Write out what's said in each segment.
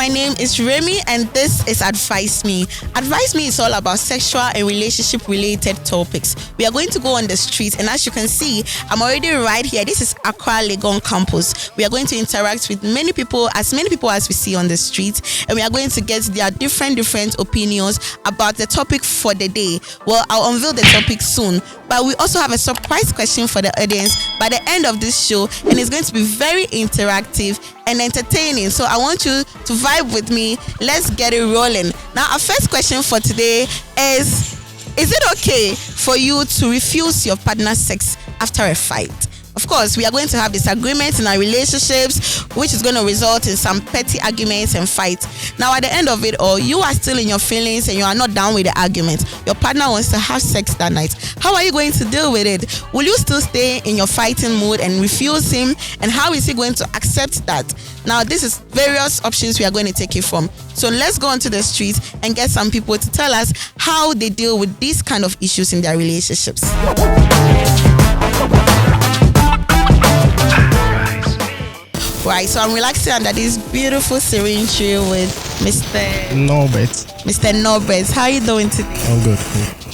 My name is Remy and this is Advise Me. Advise Me is all about sexual and relationship related topics. We are going to go on the street and as you can see, I'm already right here. This is Accra Legon campus. We are going to interact with many people as we see on the street, and we are going to get their different opinions about the topic for the day. Well, I'll unveil the topic soon, but we also have a surprise question for the audience by the end of this show, and it's going to be very interactive and entertaining. So I want you to vibe with me. Let's get it rolling. Now, our first question for today is it okay for you to refuse your partner's sex after a fight? Of course, we are going to have disagreements in our relationships, which is going to result in some petty arguments and fights. Now, at the end of it all, you are still in your feelings and you are not down with the argument. Your partner wants to have sex that night. How are you going to deal with it? Will you still stay in your fighting mood and refuse him? And how is he going to accept that? Now, this is various options we are going to take it from. So let's go onto the streets and get some people to tell us how they deal with these kind of issues in their relationships. Right, so I'm relaxing under this beautiful serene tree with Mr. Norbert. Mr. Norbert, how are you doing today? I'm good.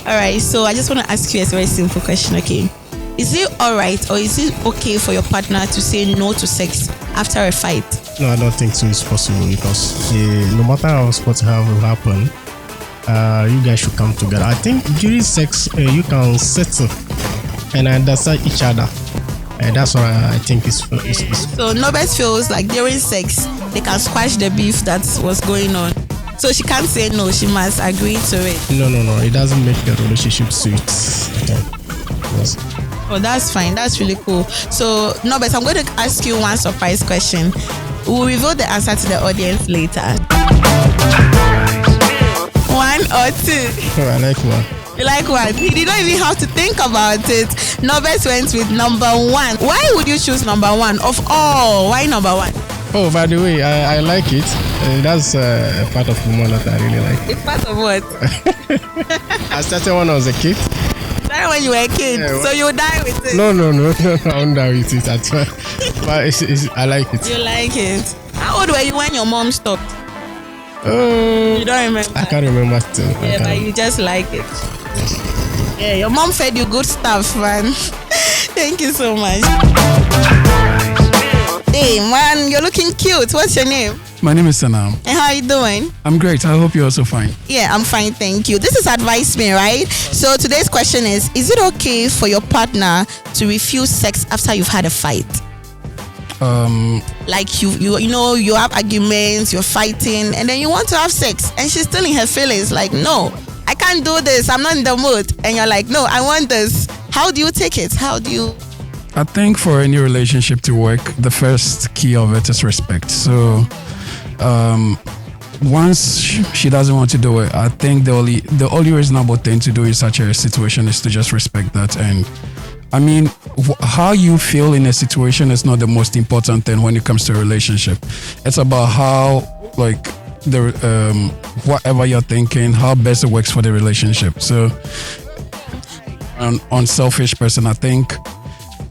All right, so I just want to ask you a very simple question, okay? Is it all right or is it okay for your partner to say no to sex after a fight? No, I don't think so. It's possible because no matter how what will happen, you guys should come together. I think during sex, you can settle and understand each other. And that's what I think is. So Norbert feels like during sex they can squash the beef that was going on. So she can't say no, she must agree to it. No. It doesn't make the relationship sweet. Okay. Yes. Oh, that's fine. That's really cool. So Norbert, I'm going to ask you one surprise question. We'll reveal the answer to the audience later. One or two? Oh, I like one. You like one? He did not even have to think about it. Norbert went with number one. Why would you choose number one of all? Why number one? Oh, by the way, I like it. That's a part of woman that I really like. It's part of what? I started when I was a kid. Started when you were a kid, yeah, so you die with it? No, I won't die with it at all. But I like it. You like it? How old were you when your mom stopped? You don't remember? I can't remember still. Yeah, but you just like it. Yeah, your mom fed you good stuff, man. Thank you so much. Hey, man, you're looking cute. What's your name? My name is Sanam. And how are you doing? I'm great. I hope you're also fine. Yeah, I'm fine, thank you. This is Advise Me, right? So today's question is it okay for your partner to refuse sex after you've had a fight? Like you have arguments, you're fighting, and then you want to have sex, and she's still in her feelings, like, no, I can't do this, I'm not in the mood. And you're like, no, I want this. How do you take it? I think for any relationship to work, the first key of it is respect. So once she doesn't want to do it, I think the only reasonable thing to do in such a situation is to just respect that. And I mean, how you feel in a situation is not the most important thing when it comes to a relationship. It's about how, like, whatever you're thinking, how best it works for the relationship. So, an unselfish person, I think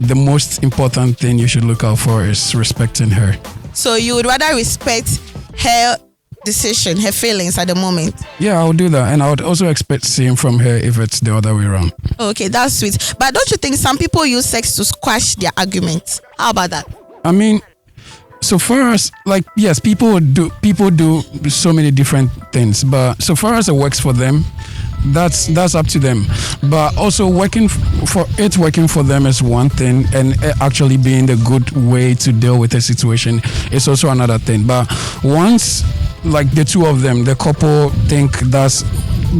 the most important thing you should look out for is respecting her. So you would rather respect her decision, her feelings at the moment? Yeah, I would do that. And I would also expect same from her if it's the other way around. Okay, that's sweet. But don't you think some people use sex to squash their arguments? How about that? I mean, so far as, like, yes, people do so many different things, but so far as it works for them, that's up to them. But also working for them is one thing, and actually being the good way to deal with a situation is also another thing. But once, like, the two of them, the couple, think that's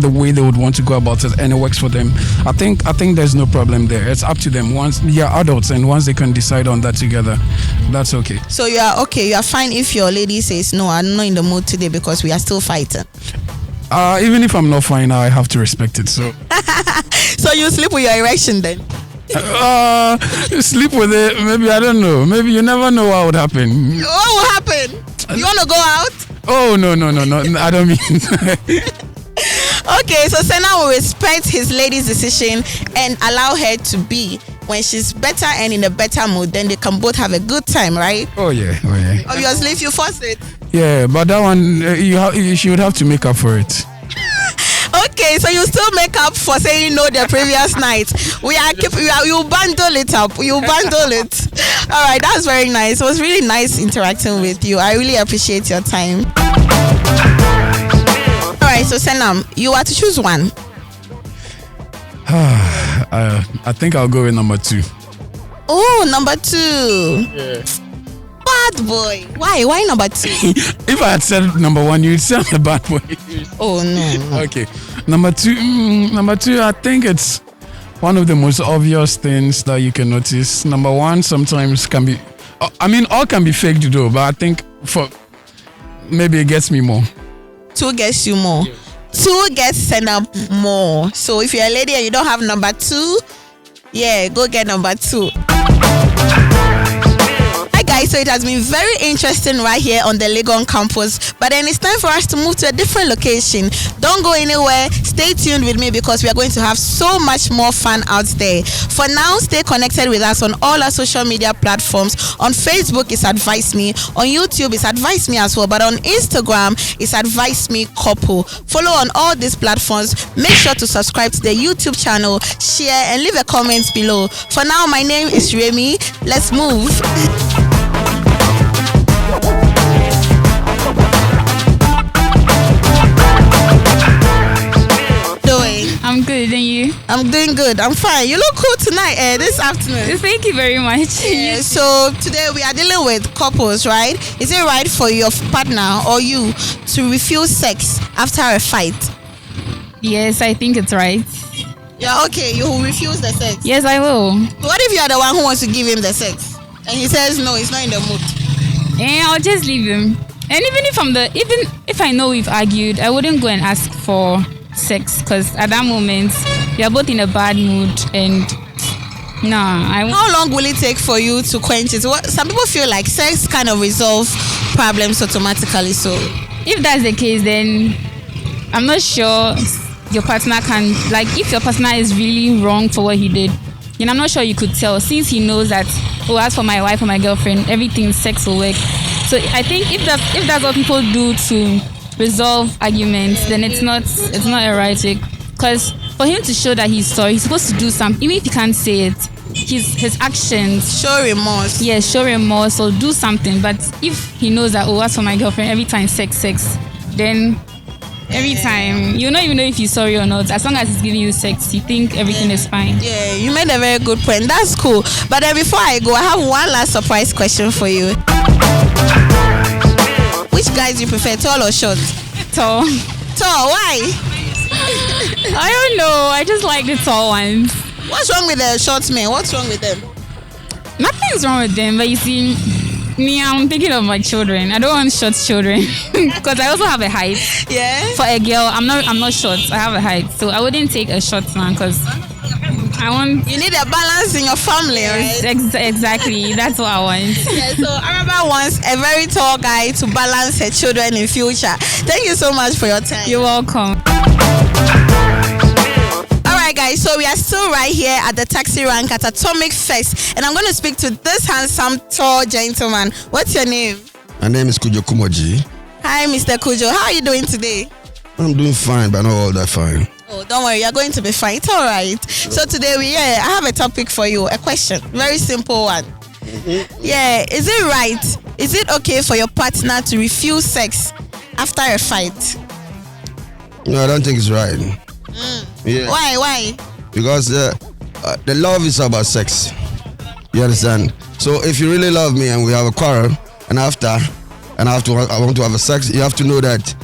the way they would want to go about it and it works for them, I think there's no problem there. It's up to them. Once you're adults and once they can decide on that together, that's okay. So you are okay, you are fine if your lady says, no, I'm not in the mood today because we are still fighting? Even if I'm not fine, I have to respect it. So so you sleep with your erection then? Sleep with it, maybe, I don't know. Maybe you never know what would happen. What will happen? You want to go out? Oh, no, I don't mean. Okay, so Senna will respect his lady's decision and allow her to be. When she's better and in a better mood, then they can both have a good time, right? Oh yeah. Obviously, if you force it. Yeah, but that one she would have to make up for it. Okay, so you still make up for saying no the previous night. You bundle it up. You bundle it. All right, that's very nice. It was really nice interacting with you. I really appreciate your time. All right, so Senam, you are to choose one. I think I'll go with number 2. Oh, number 2. Yeah. Bad boy. Why number 2? If I had said number 1, you'd say I'm a bad boy. Oh no. Okay, number 2. Number 2. I think it's one of the most obvious things that you can notice. Number 1 sometimes can be. I mean, all can be faked though, but I think for maybe it gets me more. 2 gets you more. Yeah. 2 gets sent up more. So if you're a lady and you don't have number 2, yeah, go get number 2. Hi guys, so it has been very interesting right here on the Legon campus, but then it's time for us to move to a different location. Don't go anywhere. Stay tuned with me because we are going to have so much more fun out there. For now, stay connected with us on all our social media platforms. On Facebook, it's Advise Me. On YouTube, it's Advise Me as well. But on Instagram, it's Advise Me Couple. Follow on all these platforms. Make sure to subscribe to the YouTube channel, share, and leave a comment below. For now, my name is Remy. Let's move. I'm good, and you? I'm doing good. I'm fine. You look cool tonight, this afternoon. Thank you very much. Yeah, so today we are dealing with couples, right? Is it right for your partner or you to refuse sex after a fight? Yes, I think it's right. Yeah, okay. You will refuse the sex? Yes, I will. What if you are the one who wants to give him the sex and he says no, he's not in the mood? Yeah, I'll just leave him. And even if I know we've argued, I wouldn't go and ask for sex because at that moment you're both in a bad mood and how long will it take for you to quench it? Some people feel like sex kind of resolve problems automatically, so if that's the case, then I'm not sure your partner can, like, if your partner is really wrong for what he did, then I'm not sure you could tell, since he knows that, oh, as for my wife or my girlfriend, everything sex will work. So I think if that's what people do to resolve arguments, then it's not erratic. Because for him to show that he's sorry, he's supposed to do something. Even if he can't say it, his actions show remorse. Yeah, show remorse or do something. But if he knows that, oh, as for my girlfriend, every time sex, then every time, you don't even know if he's sorry or not. As long as he's giving you sex, you think everything is fine. Yeah, you made a very good point. That's cool. But then before I go, I have one last surprise question for you. Which guys you prefer, tall or short? Tall. Tall, why? I don't know. I just like the tall ones. What's wrong with the short men? What's wrong with them? Nothing's wrong with them, but you see, me, I'm thinking of my children. I don't want short children because I also have a height. Yeah. For a girl, I'm not short. I have a height, so I wouldn't take a short man because you need a balance in your family, right? Exactly. That's what I want. Yeah, so Araba wants a very tall guy to balance her children in future. Thank you so much for your time. You're welcome. Alright guys, so we are still right here at the taxi rank at Atomic Fest, and I'm going to speak to this handsome tall gentleman. What's your name? My name is Kujo Kumoji. Hi Mr. Kujo, how are you doing today? I'm doing fine, but not all that fine. Oh, don't worry, you're going to be fine. It's all right. Sure. So today I have a topic for you, a question, very simple one. Mm-hmm. Yeah, is it right? Is it okay for your partner to refuse sex after a fight? No, I don't think it's right. Yeah. Why? Because the love is about sex. You understand? So if you really love me and we have a quarrel, and I want to have a sex, you have to know that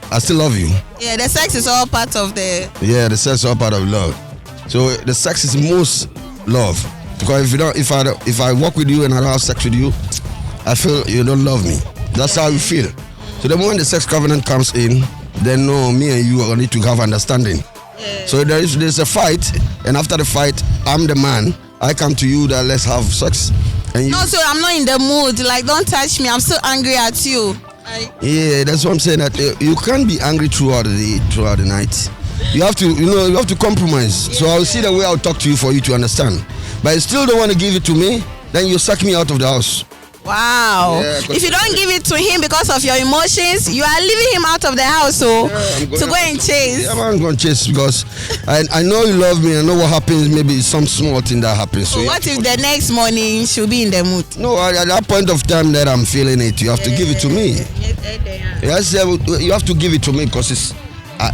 I still love you. Yeah, the sex is all part of the... Yeah, the sex is all part of love. So the sex is most love. Because if I walk with you and I don't have sex with you, I feel you don't love me. That's how you feel. So the moment the sex covenant comes in, then no, me and you are need to have understanding. Yeah. So there's a fight, and after the fight, I'm the man. I come to you that let's have sex. And no, so I'm not in the mood. Like, don't touch me. I'm so angry at you. Yeah, that's what I'm saying. That you can't be angry throughout the night. You have to compromise. Yeah. So I'll see the way I'll talk to you for you to understand. But you still don't want to give it to me, then you suck me out of the house. Wow. Yeah, If you don't give it to him because of your emotions, you are leaving him out of the house, so to go and chase. Yeah, I'm going to chase because I know you love me. I know what happens. Maybe some small thing that happens. So what if the next morning she'll be in the mood? No, at that point of time that I'm feeling it, you have to give it to me. Yes, you have to give it to me because it's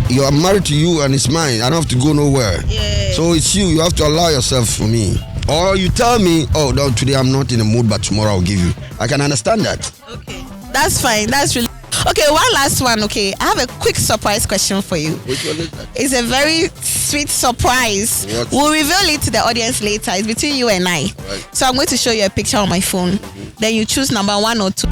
you are married to you and it's mine. I don't have to go nowhere. Yeah. So it's you. You have to allow yourself for me. Or you tell me, oh no, today I'm not in the mood, but tomorrow I'll give you. I can understand that. Okay, that's fine. That's really okay. One last one. Okay, I have a quick surprise question for you. Which one is that? It's a very sweet surprise. What? We'll reveal it to the audience later. It's between you and I. Right. So I'm going to show you a picture on my phone. Then you choose number 1 or 2.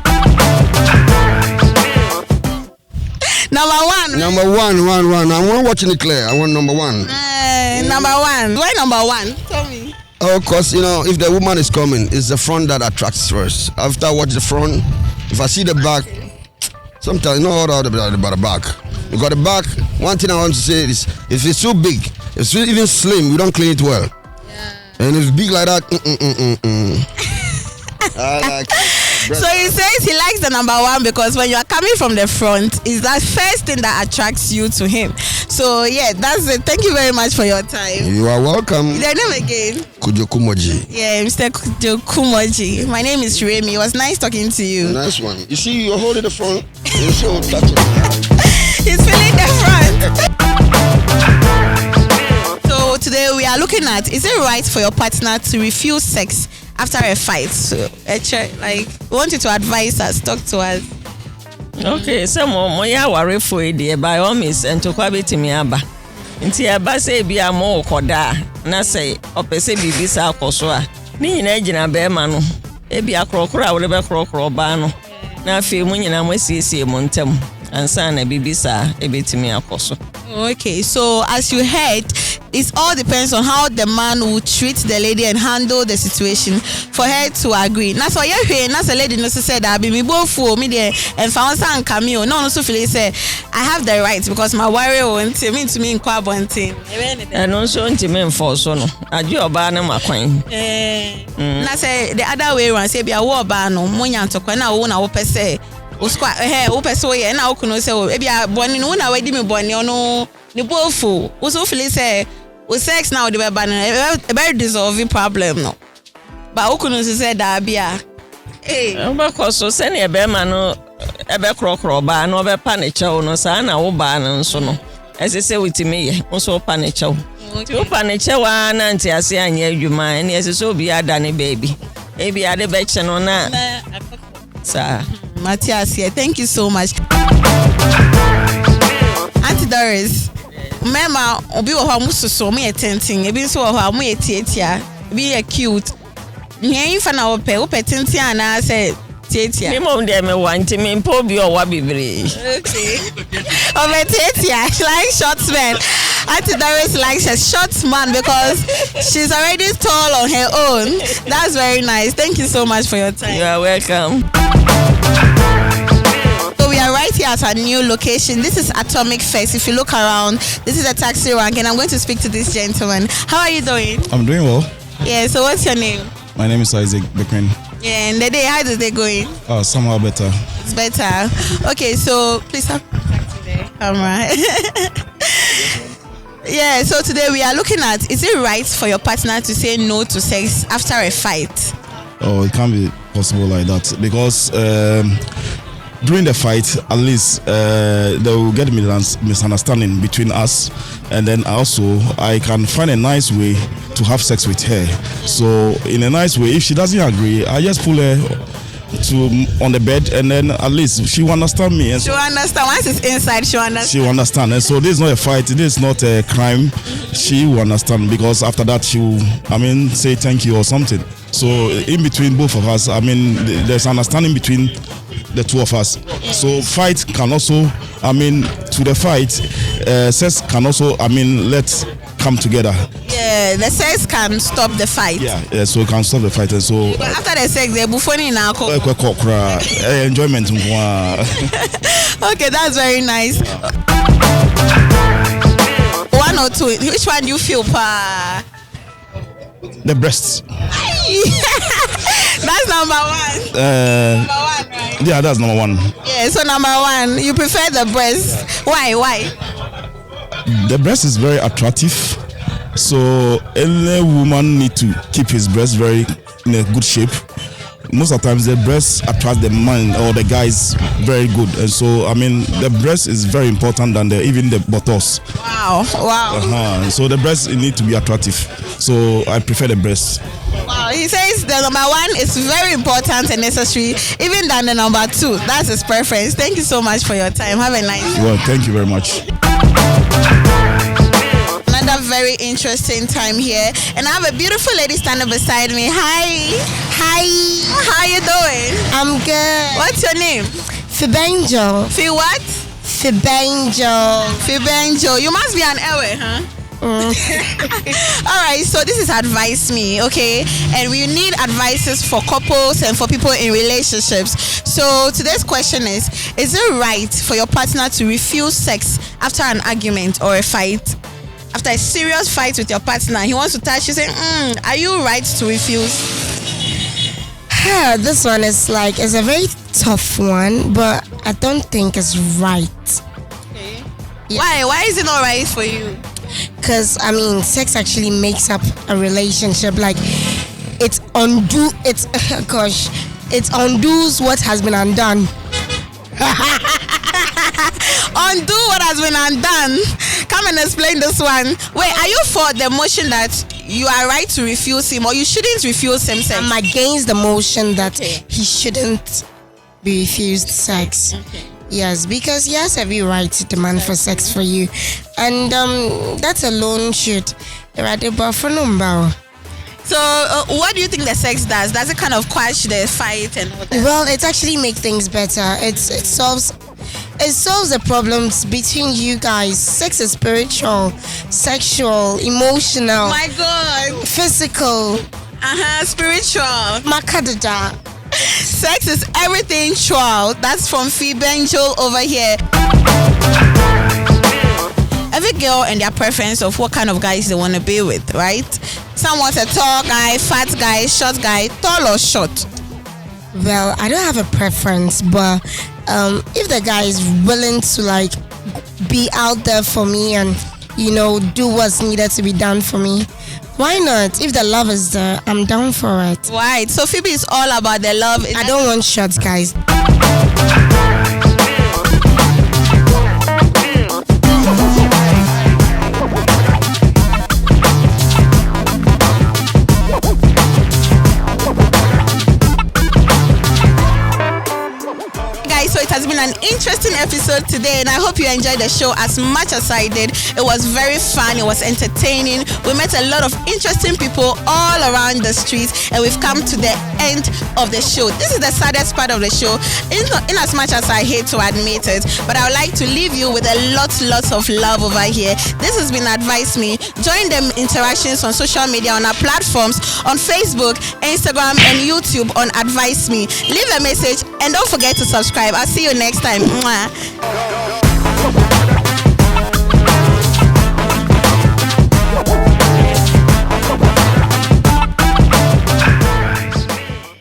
Number 1. Number one. I want watching it clear. I want number 1. Number 1. Why number 1? Tell me. Oh, because, if the woman is coming, it's the front that attracts first. After I watch the front, if I see the back, sometimes, not all about the back. You got the back, one thing I want to say is, if it's too big, if it's even slim, you don't clean it well. Yeah. And if it's big like that, I like it. So he says he likes the number 1 because when you are coming from the front, is that first thing that attracts you to him. So yeah, that's it. Thank you very much for your time. You are welcome. Their name again? Kujokumoji. Yeah, Mr. Kujokumoji. My name is Remy. It was nice talking to you. Nice one. You see, you're holding the front. You're so touching. He's feeling the front. So today we are looking at, is it right for your partner to refuse sex after a fight? So, we want you to advise us, talk to us. Okay, so mo ya ware for it by all means and to kwabiti mi aba. Nti aba say bi amo koda na say opese bibi sa akoso a. Ni nyina gina be ma no. E bi akrokro a we be krokro ba no. Na afi mu nyina mo siesie mo ntem. Ansa na bibi sa ebetimi akoso. Okay, so as you heard, it all depends on how the man will treat the lady and handle the situation for her to agree. Now, so that's a lady who said that me both for me there and found some cameo. No, so feel say I have the right because my warrior won't mean to me in Quabontin. And also intimate for so no. I do about my coin. Now say the other way around say be a war ban no money to kwana wona wo pese. Uskwa wo pese wo ye na wo kuno say e bia boni no na wadi me boni ono ni bofu. Wo so feel say with sex now, they were a very dissolving problem, no. But Okuno said that bia. Hey, because so send a bear man, a bear croc or bar, no bear panicho, no son, or ban and so no. As I say with me, also panicho. You panicho one auntie, I say, and you mind, yes, so be a Danny baby. Maybe I the betch and on that. Sir Matthias here, thank you so much. Auntie Doris. Mema obi wo ha musoso me tentin ebi nso wo ha mu etietia ebi e cute nyen fa na wo pe tentin ana se tietia me mo dem me want me mpo bi o wa bibre. Okay. Over tietia like short man. Auntie Doris likes a short man because she's already tall on her own. That's very nice. Thank you so much for your time. You are welcome. We are right here at our new location. This is Atomic Fest. If you look around, this is a taxi rank, and I'm going to speak to this gentleman. How are you doing? I'm doing well. Yeah, so what's your name? My name is Isaac Bequin. Yeah, and the day, how is it going? Somehow better. It's better. Okay, so please have camera. Yeah, so today we are looking at, is it right for your partner to say no to sex after a fight? Oh, it can't be possible like that because during the fight, at least there will get misunderstanding between us, and then also I can find a nice way to have sex with her. So in a nice way, if she doesn't agree, I just pull her on the bed, and then at least she will understand me. And she'll understand. Once it's inside, she'll understand. She will understand. And so this is not a fight. This is not a crime. She will understand because after that she will, say thank you or something. So in between both of us, there's understanding between the two of us. So fight can also, to the fight, sex can also, let's come together. Yeah, the sex can stop the fight. Yeah, so it can stop the fight. And so but after the sex, they're buffooning now. Enjoyment. Okay, that's very nice. 1 or 2, which one do you feel? The breasts. That's number one. Number one, right? Yeah, that's number one. Yeah, so number one, you prefer the breast. Why? The breast is very attractive. So any woman need to keep his breast very in a good shape. Most of the times the breast attract the man or the guys very good, and so I mean the breast is very important than even the buttocks. Wow. So the breast it need to be attractive. So I prefer the breast. Wow, he says the number one is very important and necessary, even than the number two. That's his preference. Thank you so much for your time. Have a nice day. Well, thank you very much. Another very interesting time here, and I have a beautiful lady standing beside me. Hi. How you doing? I'm good. What's your name? Fibenjo. What? Fibenjo. You must be an Ewe, huh? All right, so this is Advise Me, okay? And we need advices for couples and for people in relationships. So today's question is it right for your partner to refuse sex after an argument or a fight? After a serious fight with your partner, he wants to touch you, say, are you right to refuse? This one is it's a very tough one, but I don't think it's right. Okay. Yeah. Why is it not right for you? Because sex actually makes up a relationship. It undoes what has been undone. Undo what has been undone. Come and explain this one. Wait, are you for the motion that you are right to refuse him, or you shouldn't refuse him sex? I'm against the motion that he shouldn't be refused sex. Okay. Yes, because he has every right to demand for sex for you, and that alone should rather for number. So, what do you think the sex does? Does it kind of quash the fight and all that? Well, it actually makes things better. It solves the problems between you guys. Sex is spiritual, sexual, emotional. My God. Physical. Spiritual. Makadada. Sex is everything trial. That's from Fibenjo over here. Every girl and their preference of what kind of guys they want to be with, right? Some want a tall guy, fat guy, short guy, tall or short. Well, I don't have a preference, but if the guy is willing to be out there for me and do what's needed to be done for me, why not? If the love is there, I'm down for it. Right. So Phoebe is all about the love. I don't want short guys. So it has been an interesting episode today, and I hope you enjoyed the show as much as I did. It was very fun. It was entertaining. We met a lot of interesting people all around the streets, and we've come to the end of the show. This is the saddest part of the show, in as much as I hate to admit it, but I would like to leave you with a lots of love over here. This has been Advise Me. Join them interactions on social media, on our platforms, on Facebook, Instagram, and YouTube on Advise Me. Leave a message and don't forget to subscribe. I'll see you next time. Mwah.